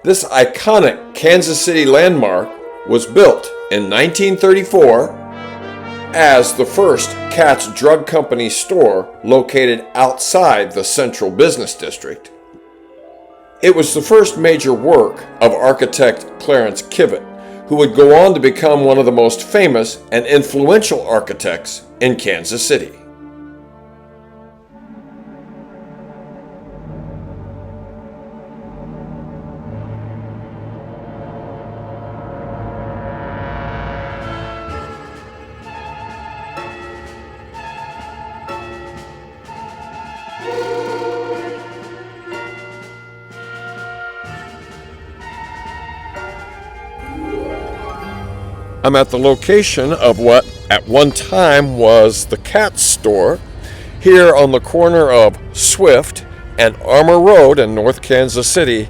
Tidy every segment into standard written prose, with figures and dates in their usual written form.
This iconic Kansas City landmark was built in 1934 as the first Katz Drug Company store located outside the central business district. It was the first major work of architect Clarence Kivett, who would go on to become one of the most famous and influential architects in Kansas City. I'm at the location of what at one time was the Katz store here on the corner of Swift and Armour Road in North Kansas City.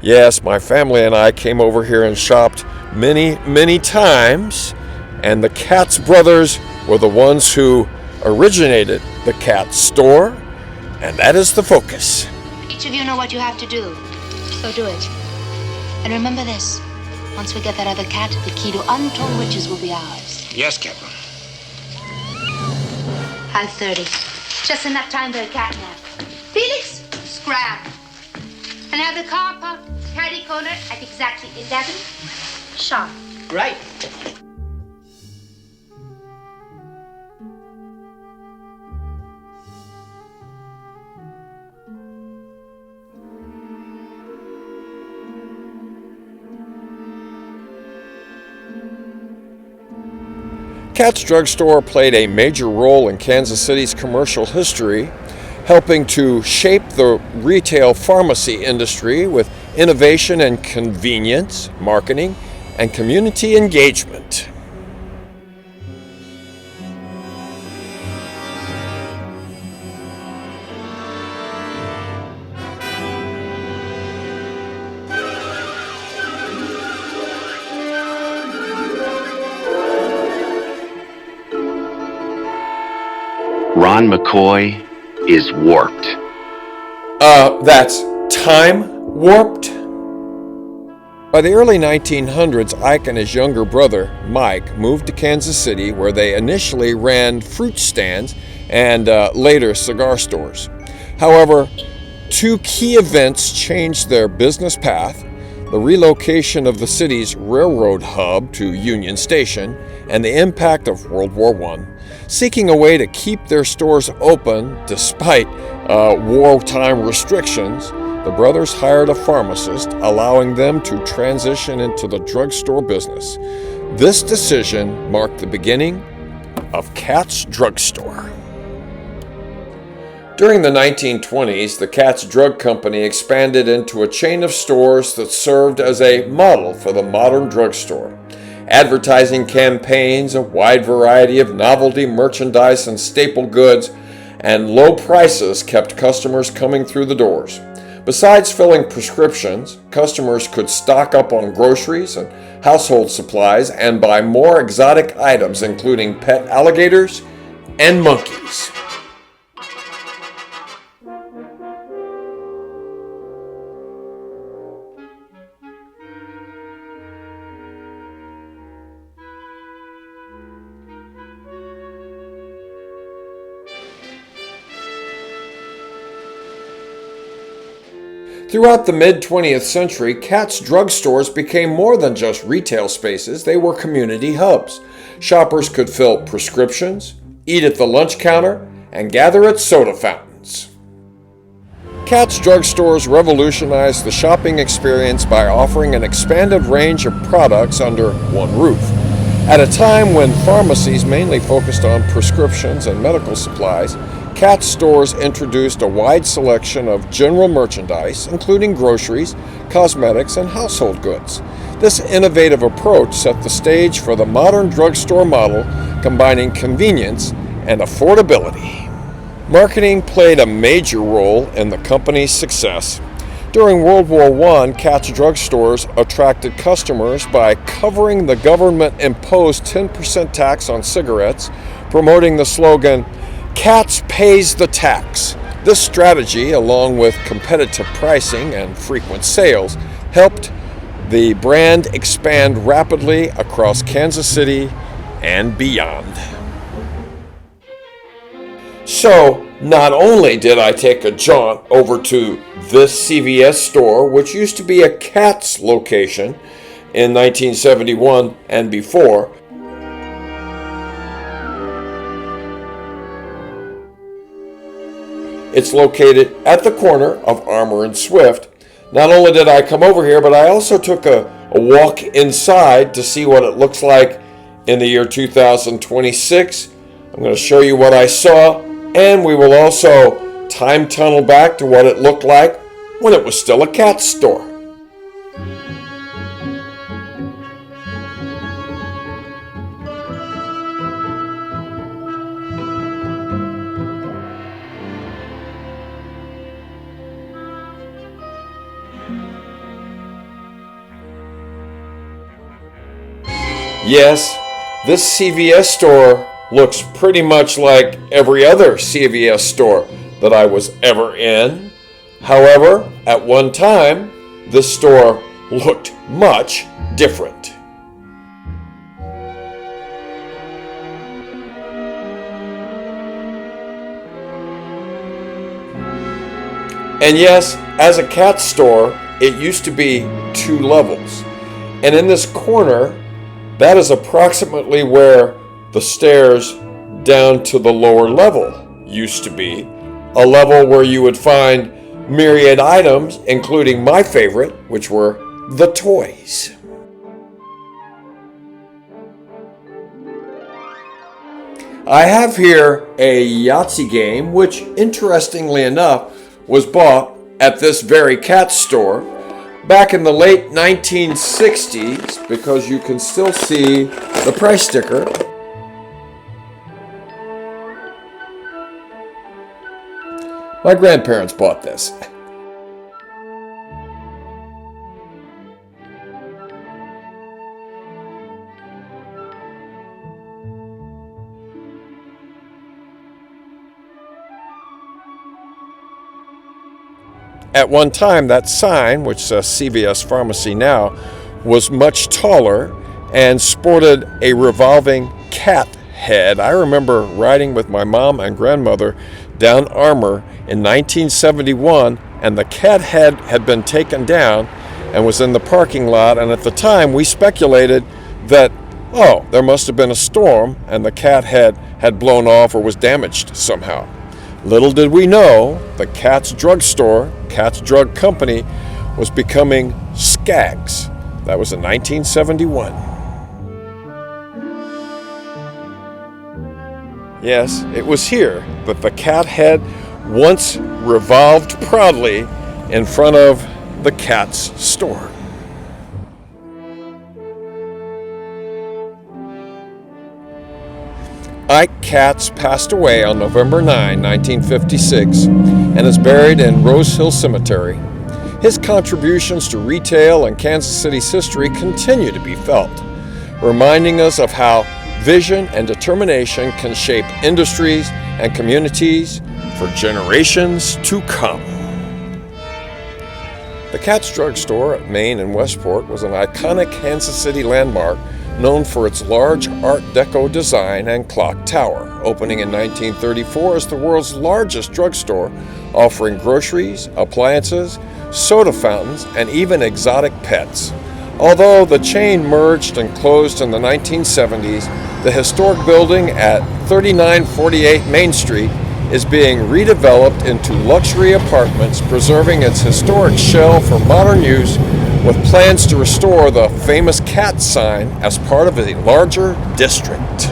Yes, my family and I came over here and shopped many times, and the Katz brothers were the ones who originated the Katz store, and that is the focus. Each of you know what you have to do, so do it. And remember this. Once we get that other cat, the key to untold riches will be ours. Yes, Captain. 5:30. Just enough time for a cat nap. Felix, scram. And have the car parked caddy corner at exactly 11 sharp. Right. Katz Drug Store played a major role in Kansas City's commercial history, helping to shape the retail pharmacy industry with innovation and convenience, marketing, and community engagement. Ron McCoy is warped. That's time warped? By the early 1900s, Ike and his younger brother, Mike, moved to Kansas City, where they initially ran fruit stands and later cigar stores. However, two key events changed their business path: the relocation of the city's railroad hub to Union Station and the impact of World War I. Seeking a way to keep their stores open despite wartime restrictions, the brothers hired a pharmacist, allowing them to transition into the drugstore business. This decision marked the beginning of Katz Drug Store. During the 1920s, the Katz Drug Company expanded into a chain of stores that served as a model for the modern drugstore. Advertising campaigns, a wide variety of novelty merchandise and staple goods, and low prices kept customers coming through the doors. Besides filling prescriptions, customers could stock up on groceries and household supplies and buy more exotic items, including pet alligators and monkeys. Throughout the mid-20th century, Katz drug stores became more than just retail spaces. They were community hubs. Shoppers could fill prescriptions, eat at the lunch counter, and gather at soda fountains. Katz drug stores revolutionized the shopping experience by offering an expanded range of products under one roof. At a time when pharmacies mainly focused on prescriptions and medical supplies, Katz stores introduced a wide selection of general merchandise, including groceries, cosmetics, and household goods. This innovative approach set the stage for the modern drugstore model, combining convenience and affordability. Marketing played a major role in the company's success. During World War I, Katz drug stores attracted customers by covering the government-imposed 10% tax on cigarettes, promoting the slogan, "Katz pays the tax." This strategy, along with competitive pricing and frequent sales, helped the brand expand rapidly across Kansas City and beyond. So, not only did I take a jaunt over to this CVS store, which used to be a Cat's location in 1971 and before, it's located at the corner of Armour and Swift. Not only did I come over here, but I also took a walk inside to see what it looks like in the year 2026. I'm going to show you what I saw, and we will also time tunnel back to what it looked like when it was still a cat store. Yes, this CVS store looks pretty much like every other CVS store that I was ever in. However, at one time, this store looked much different. And yes, as a cat store, it used to be 2 levels. And in this corner, that is approximately where the stairs down to the lower level used to be. A level where you would find myriad items, including my favorite, which were the toys. I have here a Yahtzee game, which interestingly enough was bought at this very cat store back in the late 1960s, because you can still see the price sticker. My grandparents bought this. At one time, that sign, which says CVS Pharmacy now, was much taller and sported a revolving cat head. I remember riding with my mom and grandmother down Armour in 1971, and the cat head had been taken down and was in the parking lot. And at the time, we speculated that, there must have been a storm and the cat head had blown off or was damaged somehow. Little did we know the Cat's Drug Store, Cat's Drug Company, was becoming Skaggs. That was in 1971. Yes, it was here that the cat head once revolved proudly in front of the Cat's store. Ike Katz passed away on November 9, 1956, and is buried in Rose Hill Cemetery. His contributions to retail and Kansas City's history continue to be felt, reminding us of how vision and determination can shape industries and communities for generations to come. The Cat's Drug Store at Main and Westport was an iconic Kansas City landmark known for its large Art Deco design and clock tower, opening in 1934 as the world's largest drugstore, offering groceries, appliances, soda fountains, and even exotic pets. Although the chain merged and closed in the 1970s, the historic building at 3948 Main Street is being redeveloped into luxury apartments, preserving its historic shell for modern use, with plans to restore the famous cat sign as part of a larger district.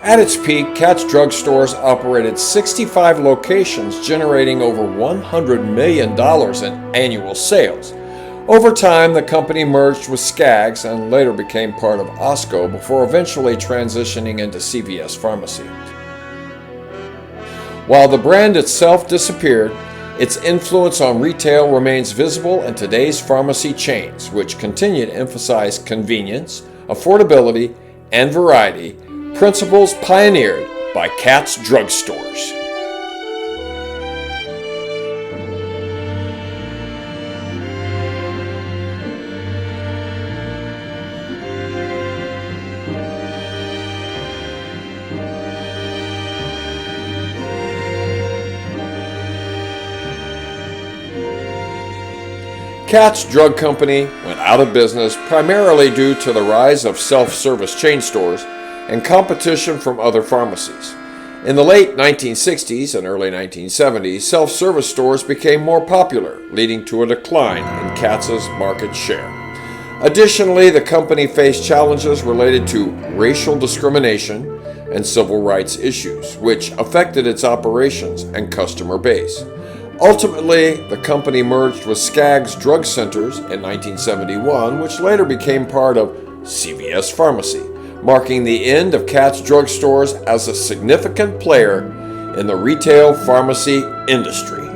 At its peak, Cat's Drug Stores operated 65 locations, generating over $100 million in annual sales. Over time, the company merged with Skaggs and later became part of Osco before eventually transitioning into CVS Pharmacy. While the brand itself disappeared, its influence on retail remains visible in today's pharmacy chains, which continue to emphasize convenience, affordability, and variety, principles pioneered by Cat's Drugstores. Cat's Drug Company went out of business primarily due to the rise of self-service chain stores and competition from other pharmacies. In the late 1960s and early 1970s, self-service stores became more popular, leading to a decline in Cat's market share. Additionally, the company faced challenges related to racial discrimination and civil rights issues, which affected its operations and customer base. Ultimately, the company merged with Skaggs Drug Centers in 1971, which later became part of CVS Pharmacy, marking the end of Cat's Drug Stores as a significant player in the retail pharmacy industry.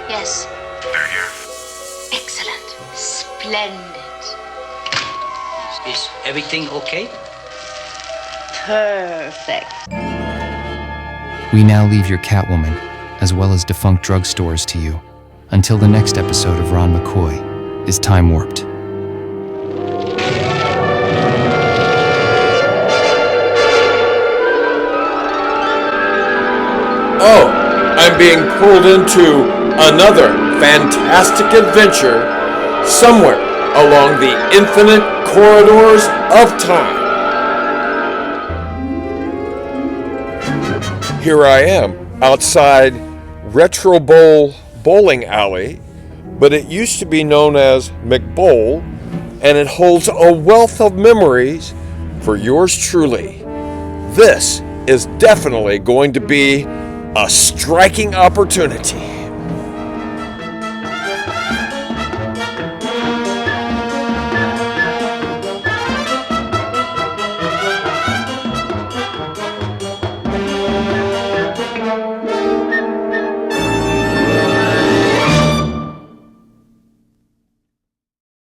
Yes. They're here. Excellent. Splendid. Is everything okay? Perfect. We now leave your Catwoman, as well as defunct drugstores to you, until the next episode of Ron McCoy is Time Warped. Oh, I'm being pulled into another fantastic adventure somewhere along the infinite corridors of time. Here I am outside Retro Bowl Bowling Alley, but it used to be known as McBowl, and it holds a wealth of memories for yours truly. This is definitely going to be a striking opportunity.